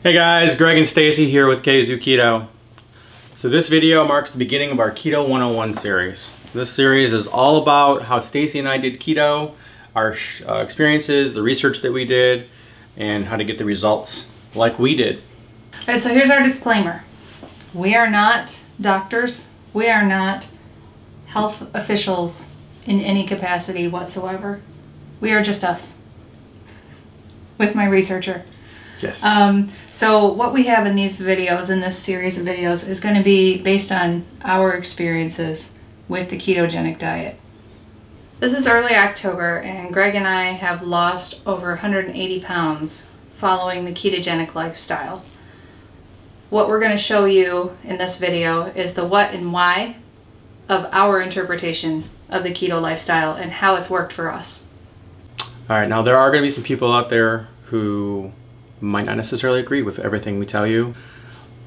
Hey guys, Greg and Stacy here with Kzoo Keto. So this video marks the beginning of our Keto 101 series. This series is all about how Stacy and I did keto, our experiences, the research that we did, and how to get the results like we did. Alright, so here's our disclaimer. We are not doctors. We are not health officials in any capacity whatsoever. We are just us with my researcher. Yes. So what we have in these videos, in this series of videos, is going to be based on our experiences with the ketogenic diet. This is early October, and Greg and I have lost over 180 pounds following the ketogenic lifestyle. What we're going to show you in this video is the what and why of our interpretation of the keto lifestyle and how it's worked for us. Alright, now there are going to be some people out there who might not necessarily agree with everything we tell you, and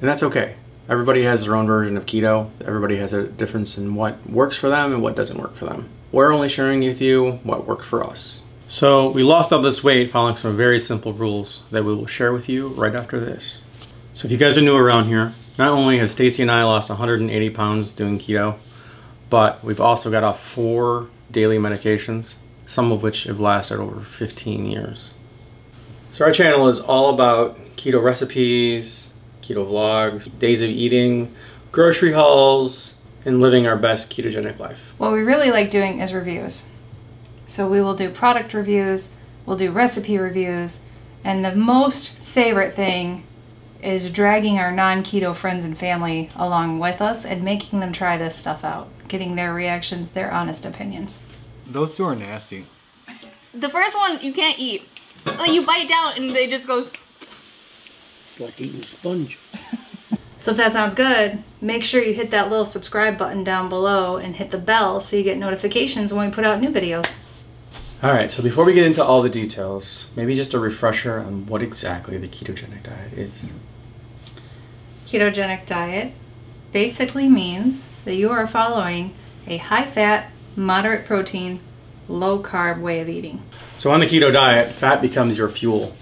that's okay. Everybody has their own version of keto. Everybody has a difference in what works for them and what doesn't work for them. We're only sharing with you what worked for us. So we lost all this weight following some very simple rules that we will share with you right after this. So if you guys are new around here, not only has Stacy and I lost 180 pounds doing keto, but we've also got off 4 daily medications, some of which have lasted over 15 years. So our channel is all about keto recipes, keto vlogs, days of eating, grocery hauls, and living our best ketogenic life. What we really like doing is reviews. So we will do product reviews, we'll do recipe reviews, and the most favorite thing is dragging our non-keto friends and family along with us and making them try this stuff out, getting their reactions, their honest opinions. Those two are nasty. The first one you can't eat. Like you bite down and it just goes. It's like eating sponge. So if that sounds good, make sure you hit that little subscribe button down below and hit the bell so you get notifications when we put out new videos. Alright, so before we get into all the details, maybe just a refresher on what exactly the ketogenic diet is. Ketogenic diet basically means that you are following a high-fat, moderate protein, low-carb way of eating. So on the keto diet, fat becomes your fuel,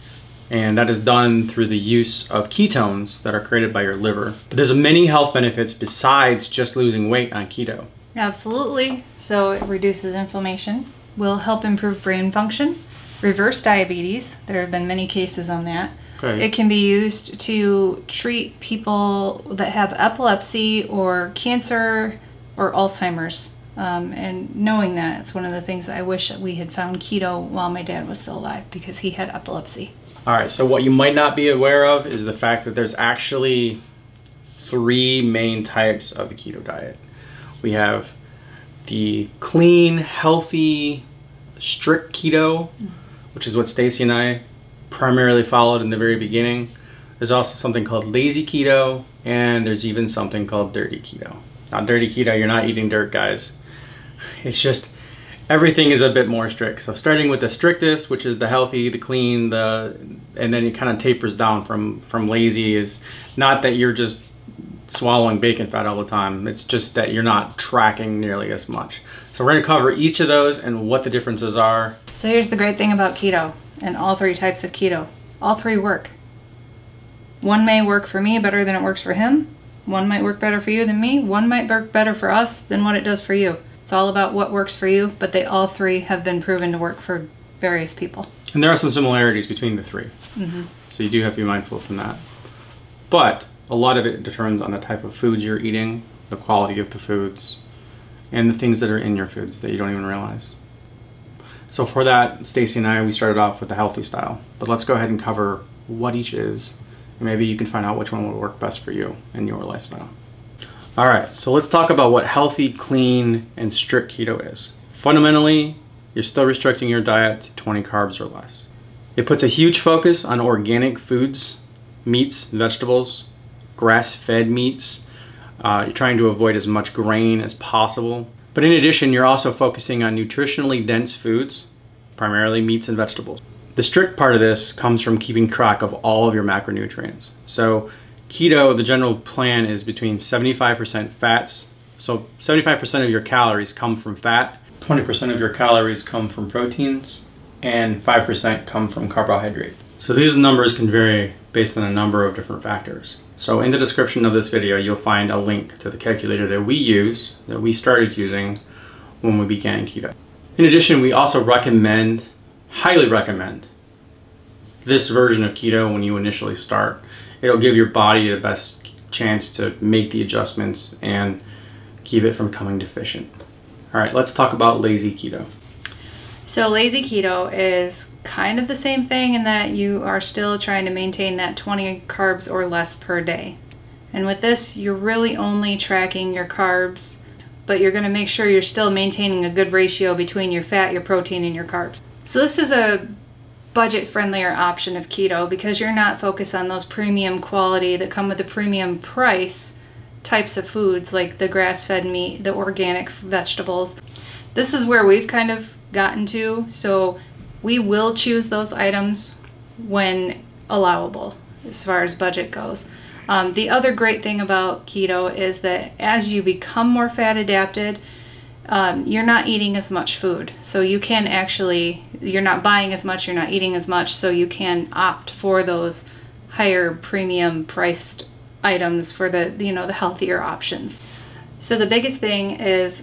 and that is done through the use of ketones that are created by your liver. But there's many health benefits besides just losing weight on keto. Absolutely. So it reduces inflammation, will help improve brain function, reverse diabetes. There have been many cases on that. Okay. It can be used to treat people that have epilepsy or cancer or Alzheimer's. And knowing that, it's one of the things that I wish that we had found keto while my dad was still alive, because he had epilepsy. Alright, so what you might not be aware of is the fact that there's actually 3 main types of the keto diet. We have the clean, healthy, strict keto, which is what Stacy and I primarily followed in the very beginning. There's also something called lazy keto, and there's even something called dirty keto. Now, dirty keto, you're not eating dirt, guys. It's just everything is a bit more strict. So starting with the strictest, which is the healthy, the clean, and then it kind of tapers down from lazy, is not that you're just swallowing bacon fat all the time. It's just that you're not tracking nearly as much. So we're going to cover each of those and what the differences are. So here's the great thing about keto and all 3 types of keto. All 3 work. One may work for me better than it works for him. One might work better for you than me. One might work better for us than what it does for you. It's all about what works for you, but they all 3 have been proven to work for various people. And there are some similarities between the 3. Mm-hmm. So you do have to be mindful from that. But a lot of it determines on the type of foods you're eating, the quality of the foods, and the things that are in your foods that you don't even realize. So for that, Stacy and I, we started off with the healthy style. But let's go ahead and cover what each is, and maybe you can find out which one will work best for you and your lifestyle. Alright, so let's talk about what healthy, clean, and strict keto is. Fundamentally, you're still restricting your diet to 20 carbs or less. It puts a huge focus on organic foods, meats, vegetables, grass-fed meats. You're trying to avoid as much grain as possible. But in addition, you're also focusing on nutritionally dense foods, primarily meats and vegetables. The strict part of this comes from keeping track of all of your macronutrients. So keto, the general plan is between 75% fats. So 75% of your calories come from fat, 20% of your calories come from proteins, and 5% come from carbohydrates. So these numbers can vary based on a number of different factors. So in the description of this video, you'll find a link to the calculator that we use, that we started using when we began keto. In addition, we also recommend, highly recommend, this version of keto when you initially start. It'll give your body the best chance to make the adjustments and keep it from becoming deficient. All right, let's talk about lazy keto. So lazy keto is kind of the same thing in that you are still trying to maintain that 20 carbs or less per day. And with this, you're really only tracking your carbs, but you're going to make sure you're still maintaining a good ratio between your fat, your protein, and your carbs. So this is a budget-friendlier option of keto because you're not focused on those premium quality that come with a premium price types of foods like the grass-fed meat, the organic vegetables. This is where we've kind of gotten to, so we will choose those items when allowable as far as budget goes. The other great thing about keto is that as you become more fat adapted, you're not eating as much food. So you can actually, you're not buying as much, you're not eating as much, so you can opt for those higher premium priced items for the, you know, the healthier options. So the biggest thing is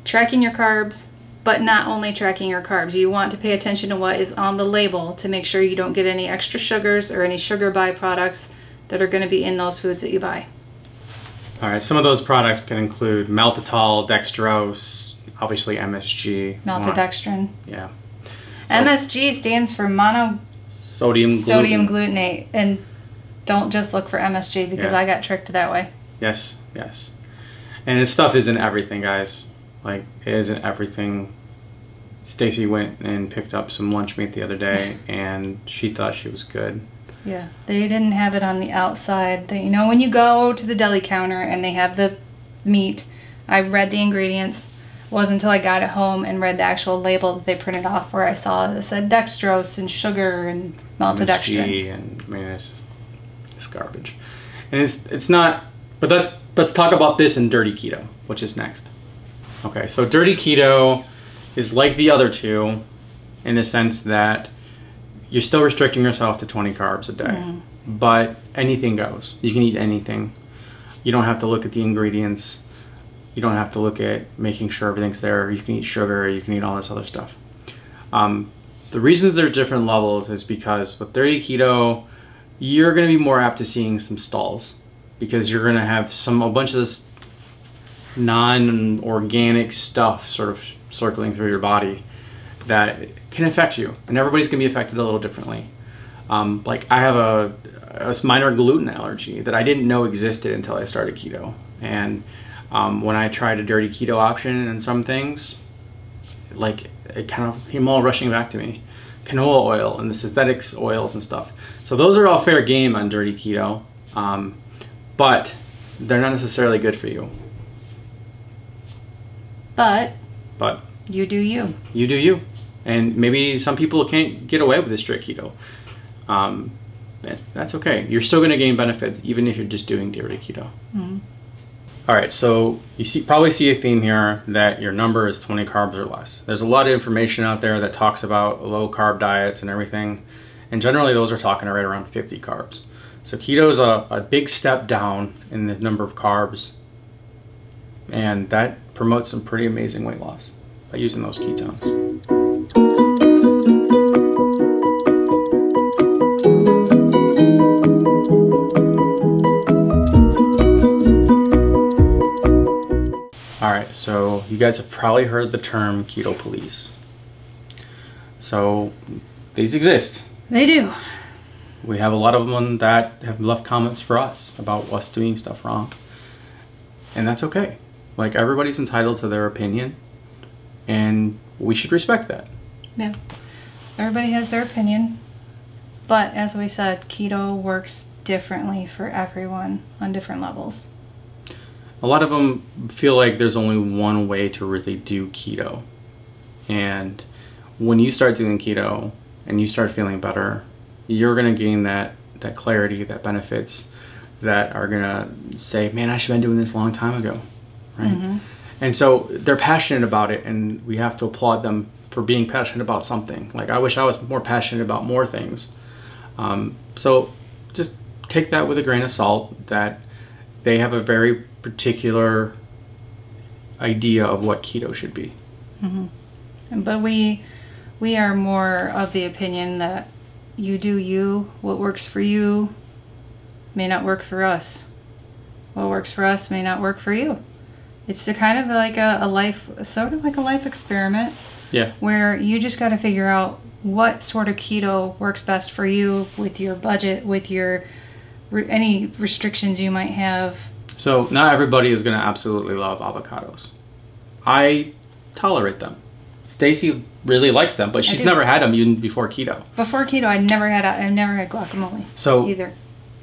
tracking your carbs, but not only tracking your carbs. You want to pay attention to what is on the label to make sure you don't get any extra sugars or any sugar byproducts that are going to be in those foods that you buy. All right, some of those products can include maltitol, dextrose, obviously MSG. Maltodextrin. Yeah. MSG stands for Sodium glutamate, and don't just look for MSG because I got tricked that way. Yes, yes. And this stuff isn't everything, guys. Like, it isn't everything. Stacy went and picked up some lunch meat the other day, and she thought she was good. Yeah, they didn't have it on the outside. You know, when you go to the deli counter and they have the meat, I read the ingredients. It wasn't until I got it home and read the actual label that they printed off where I saw it said dextrose and sugar and maltodextrin. MSG, and I mean, it's garbage. And it's not, but let's talk about this in dirty keto, which is next. Okay, so dirty keto is like the other two in the sense that you're still restricting yourself to 20 carbs a day, but anything goes. You can eat anything. You don't have to look at the ingredients. You don't have to look at making sure everything's there. You can eat sugar, you can eat all this other stuff. The reasons there's different levels is because with dirty keto, you're gonna be more apt to seeing some stalls because you're gonna have a bunch of this non-organic stuff sort of circling through your body that can affect you, and everybody's gonna be affected a little differently. Like I have a minor gluten allergy that I didn't know existed until I started keto, and when I tried a dirty keto option and some things, like it kind of came all rushing back to me. Canola oil and the synthetic oils and stuff. So those are all fair game on dirty keto, but they're not necessarily good for you. But you do you. You do you. And maybe some people can't get away with this strict keto. That's okay. You're still going to gain benefits even if you're just doing dirty keto. All right, so you probably see a theme here that your number is 20 carbs or less. There's a lot of information out there that talks about low carb diets and everything, and generally those are talking right around 50 carbs. So keto is a big step down in the number of carbs, and that promotes some pretty amazing weight loss by using those ketones. Alright, so you guys have probably heard the term Keto Police. So these exist. They do. We have a lot of them that have left comments for us about us doing stuff wrong. And that's okay. Like, everybody's entitled to their opinion, and we should respect that. Yeah. Everybody has their opinion. But as we said, keto works differently for everyone on different levels. A lot of them feel like there's only one way to really do keto. And when you start doing keto and you start feeling better, you're going to gain that clarity, that benefits that are going to say, man, I should have been doing this a long time ago. Right? And so they're passionate about it, and we have to applaud them for being passionate about something. Like, I wish I was more passionate about more things. So just take that with a grain of salt, that they have a very particular idea of what keto should be. But we are more of the opinion that you do you. What works for you may not work for us. What works for us may not work for you. It's kind of like a life, sort of like a life experiment. Yeah. Where you just got to figure out what sort of keto works best for you with your budget, with your any restrictions you might have. So not everybody is going to absolutely love avocados. I tolerate them. Stacy really likes them, but she's never had them even before keto. Before keto, I've never had guacamole. So either.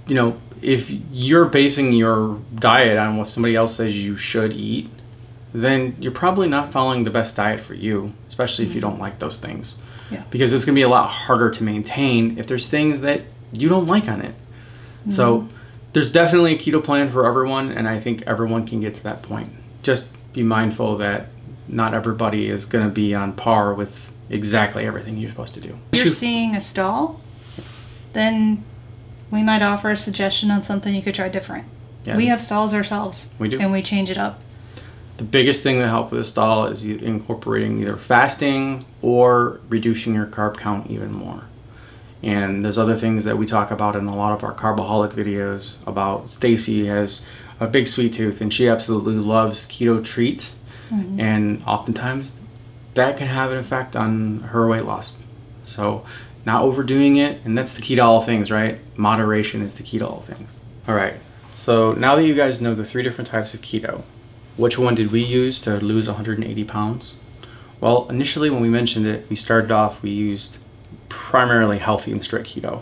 You know, if you're basing your diet on what somebody else says you should eat, then you're probably not following the best diet for you, especially if you don't like those things. Yeah. Because it's going to be a lot harder to maintain if there's things that you don't like on it. So there's definitely a keto plan for everyone, and I think everyone can get to that point. Just be mindful that not everybody is going to be on par with exactly everything you're supposed to do. If you're seeing a stall, then we might offer a suggestion on something you could try different. Yeah. We have stalls ourselves. We do. And we change it up. The biggest thing that helps with a stall is incorporating either fasting or reducing your carb count even more. And there's other things that we talk about in a lot of our Carbaholic videos about. Stacy has a big sweet tooth and she absolutely loves keto treats. And oftentimes that can have an effect on her weight loss. So not overdoing it, and that's the key to all things, right? Moderation is the key to all things. All right, so now that you guys know the 3 different types of keto, which one did we use to lose 180 pounds? Well, initially when we mentioned it, we started off, we used primarily healthy and strict keto.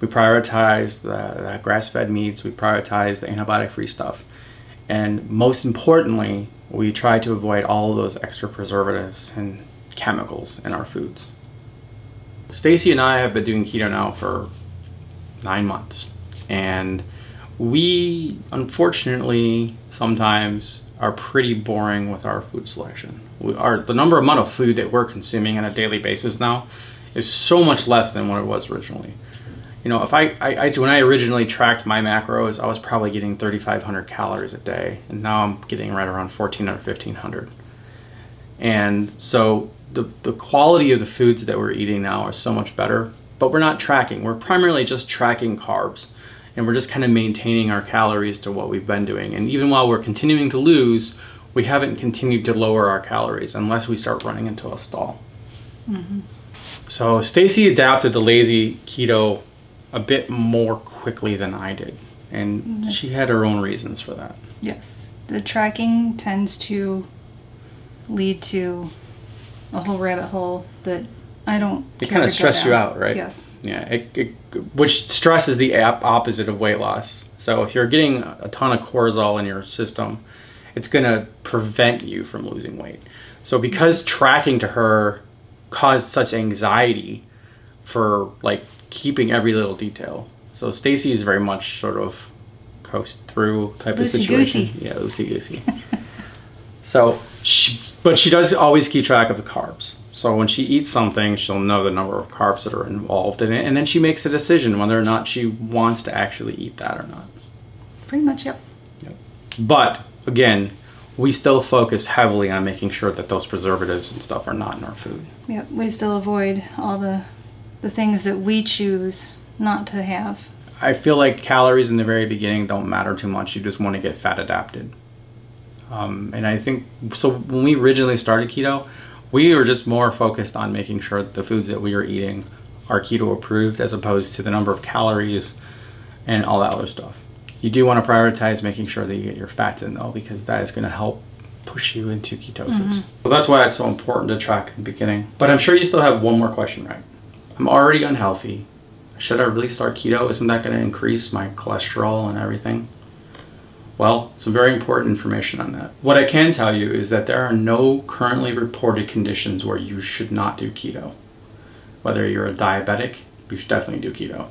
We prioritized the grass-fed meats, we prioritized the antibiotic-free stuff. And most importantly, we tried to avoid all of those extra preservatives and chemicals in our foods. Stacy and I have been doing keto now for 9 months, and we unfortunately sometimes are pretty boring with our food selection. The amount of food that we're consuming on a daily basis now is so much less than what it was originally. You know, if when I originally tracked my macros, I was probably getting 3,500 calories a day, and now I'm getting right around 1,400 or 1,500. And so the quality of the foods that we're eating now are so much better, but we're not tracking. We're primarily just tracking carbs, and we're just kind of maintaining our calories to what we've been doing. And even while we're continuing to lose, we haven't continued to lower our calories unless we start running into a stall. So Stacy adapted the lazy keto a bit more quickly than I did, and she had her own reasons for that. Yes, the tracking tends to lead to a whole rabbit hole that I don't. It kind of stresses you out, right? Yes. Yeah, which stress is the opposite of weight loss. So if you're getting a ton of cortisol in your system, it's going to prevent you from losing weight. So because tracking to her caused such anxiety for like keeping every little detail. So Stacy is very much sort of coast through type of situation. Loosey-goosey. Yeah, loosey-goosey. So, but she does always keep track of the carbs. So when she eats something, she'll know the number of carbs that are involved in it, and then she makes a decision whether or not she wants to actually eat that or not. Pretty much, yep. But again, we still focus heavily on making sure that those preservatives and stuff are not in our food. Yep, we still avoid all the things that we choose not to have. I feel like calories in the very beginning don't matter too much. You just want to get fat adapted. And I think, so when we originally started keto, we were just more focused on making sure that the foods that we were eating are keto approved, as opposed to the number of calories and all that other stuff. You do want to prioritize making sure that you get your fats in though, because that is going to help push you into ketosis. So that's why it's so important to track in the beginning. But I'm sure you still have one more question, right? I'm already unhealthy. Should I really start keto? Isn't that going to increase my cholesterol and everything? Well, some very important information on that. What I can tell you is that there are no currently reported conditions where you should not do keto. Whether you're a diabetic, you should definitely do keto.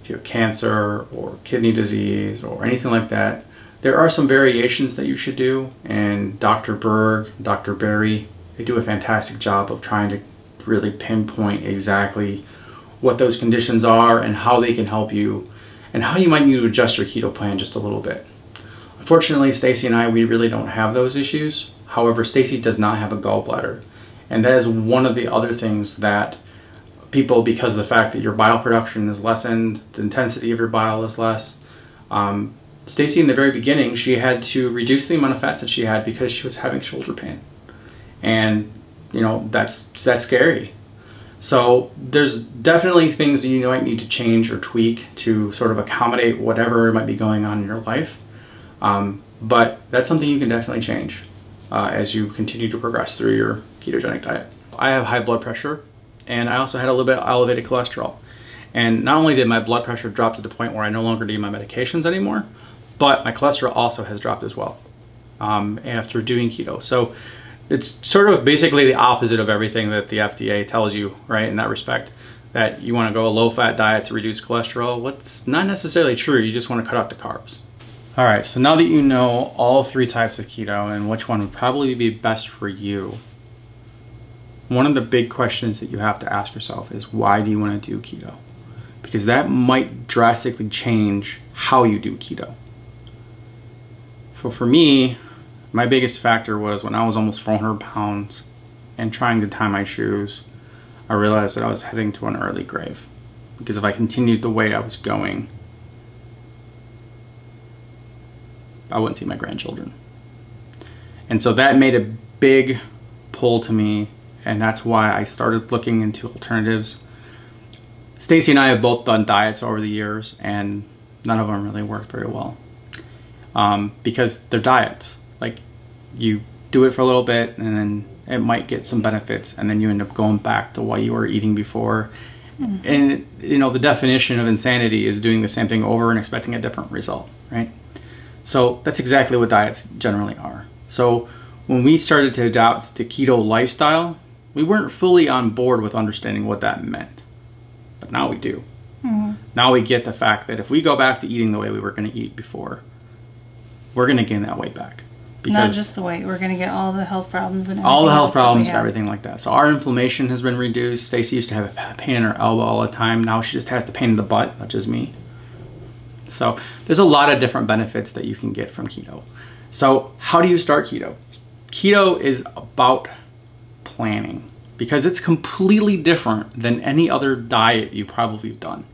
If you have cancer or kidney disease or anything like that, there are some variations that you should do, and Dr. Berg, Dr. Berry, they do a fantastic job of trying to really pinpoint exactly what those conditions are and how they can help you and how you might need to adjust your keto plan just a little bit. Unfortunately, Stacy and I, we really don't have those issues. However, Stacy does not have a gallbladder. And that is one of the other things that people, because of the fact that your bile production is lessened, the intensity of your bile is less. Stacy, in the very beginning, she had to reduce the amount of fats that she had because she was having shoulder pain. And, you know, that's scary. So there's definitely things that you might need to change or tweak to sort of accommodate whatever might be going on in your life. But that's something you can definitely change as you continue to progress through your ketogenic diet. I have high blood pressure, and I also had a little bit of elevated cholesterol. And not only did my blood pressure drop to the point where I no longer need my medications anymore, but my cholesterol also has dropped as well after doing keto. So it's sort of basically the opposite of everything that the FDA tells you, right, in that respect, that you want to go a low-fat diet to reduce cholesterol. What's not necessarily true. You just want to cut out the carbs. All right, so now that you know all 3 types of keto and which one would probably be best for you, one of the big questions that you have to ask yourself is, why do you want to do keto? Because that might drastically change how you do keto. So for me, my biggest factor was when I was almost 400 pounds and trying to tie my shoes, I realized that I was heading to an early grave. Because if I continued the way I was going, I wouldn't see my grandchildren. And so that made a big pull to me, and that's why I started looking into alternatives. Stacy and I have both done diets over the years, and none of them really worked very well. Because they're diets. Like, you do it for a little bit, and then it might get some benefits, and then you end up going back to what you were eating before. Mm-hmm. And, you know, the definition of insanity is doing the same thing over and expecting a different result, right? So that's exactly what diets generally are. So when we started to adopt the keto lifestyle, we weren't fully on board with understanding what that meant. But now we do. Mm-hmm. Now we get the fact that if we go back to eating the way we were going to eat before, we're going to gain that weight back. Not just the weight, we're going to get all the health problems and everything. All the health problems and everything like that. So our inflammation has been reduced. Stacy used to have a pain in her elbow all the time. Now she just has the pain in the butt, which is me. So there's a lot of different benefits that you can get from keto. So how do you start keto? Keto is about planning, because it's completely different than any other diet you probably have done.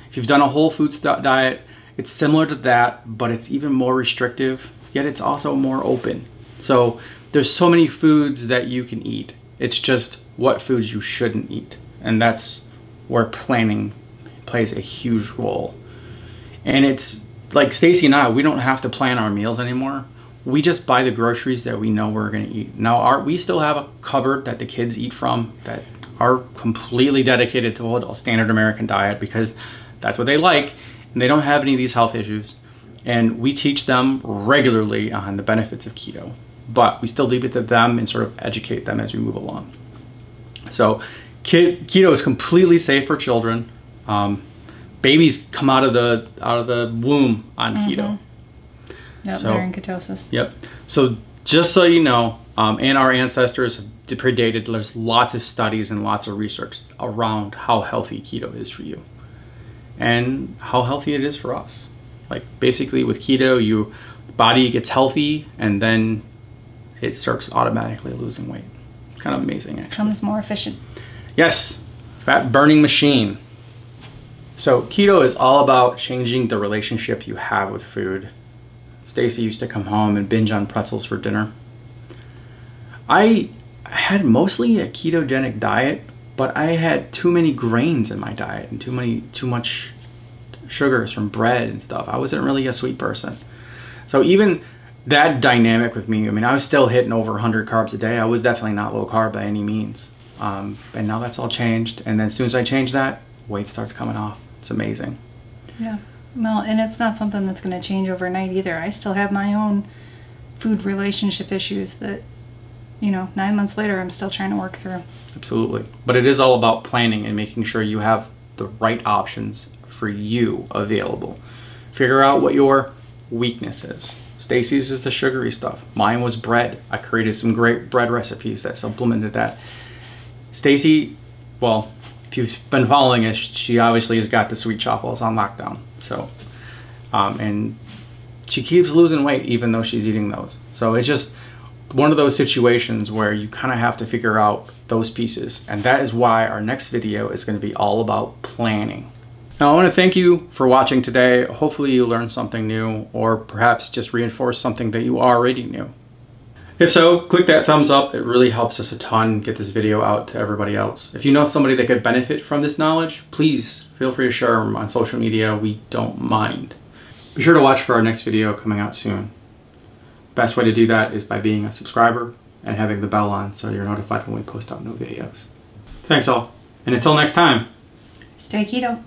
If you've done a whole foods diet, it's similar to that, but it's even more restrictive, yet it's also more open. So there's so many foods that you can eat. It's just what foods you shouldn't eat. And that's where planning plays a huge role. And it's like Stacy and I, we don't have to plan our meals anymore. We just buy the groceries that we know we're going to eat. Now, we still have a cupboard that the kids eat from that are completely dedicated to a standard American diet, because that's what they like, and they don't have any of these health issues. And we teach them regularly on the benefits of keto, but we still leave it to them and sort of educate them as we move along. So keto is completely safe for children. Babies come out of the womb on keto. Yep, so, they're in ketosis. Yep. So just so you know, and our ancestors predated, there's lots of studies and lots of research around how healthy keto is for you and how healthy it is for us. Like, basically with keto, your body gets healthy and then it starts automatically losing weight. It's kind of amazing, actually. Becomes more efficient. Yes, fat burning machine. So keto is all about changing the relationship you have with food. Stacy used to come home and binge on pretzels for dinner. I had mostly a ketogenic diet, but I had too many grains in my diet and too much sugars from bread and stuff. I wasn't really a sweet person. So even that dynamic with me, I mean, I was still hitting over 100 carbs a day. I was definitely not low carb by any means. And now that's all changed. And then as soon as I changed that, weight started coming off. It's amazing. Yeah. Well, and it's not something that's going to change overnight either. I still have my own food relationship issues that, you know, 9 months later, I'm still trying to work through. Absolutely. But it is all about planning and making sure you have the right options for you available. Figure out what your weakness is. Stacy's is the sugary stuff. Mine was bread. I created some great bread recipes that supplemented that. Stacy, well, if you've been following us, she obviously has got the sweet chaffles on lockdown. So, and she keeps losing weight even though she's eating those. So it's just one of those situations where you kind of have to figure out those pieces. And that is why our next video is going to be all about planning. Now, I want to thank you for watching today. Hopefully you learned something new, or perhaps just reinforced something that you already knew. If so, click that thumbs up. It really helps us a ton get this video out to everybody else. If you know somebody that could benefit from this knowledge, please feel free to share them on social media. We don't mind. Be sure to watch for our next video coming out soon. Best way to do that is by being a subscriber and having the bell on so you're notified when we post out new videos. Thanks all, and until next time, Stay keto.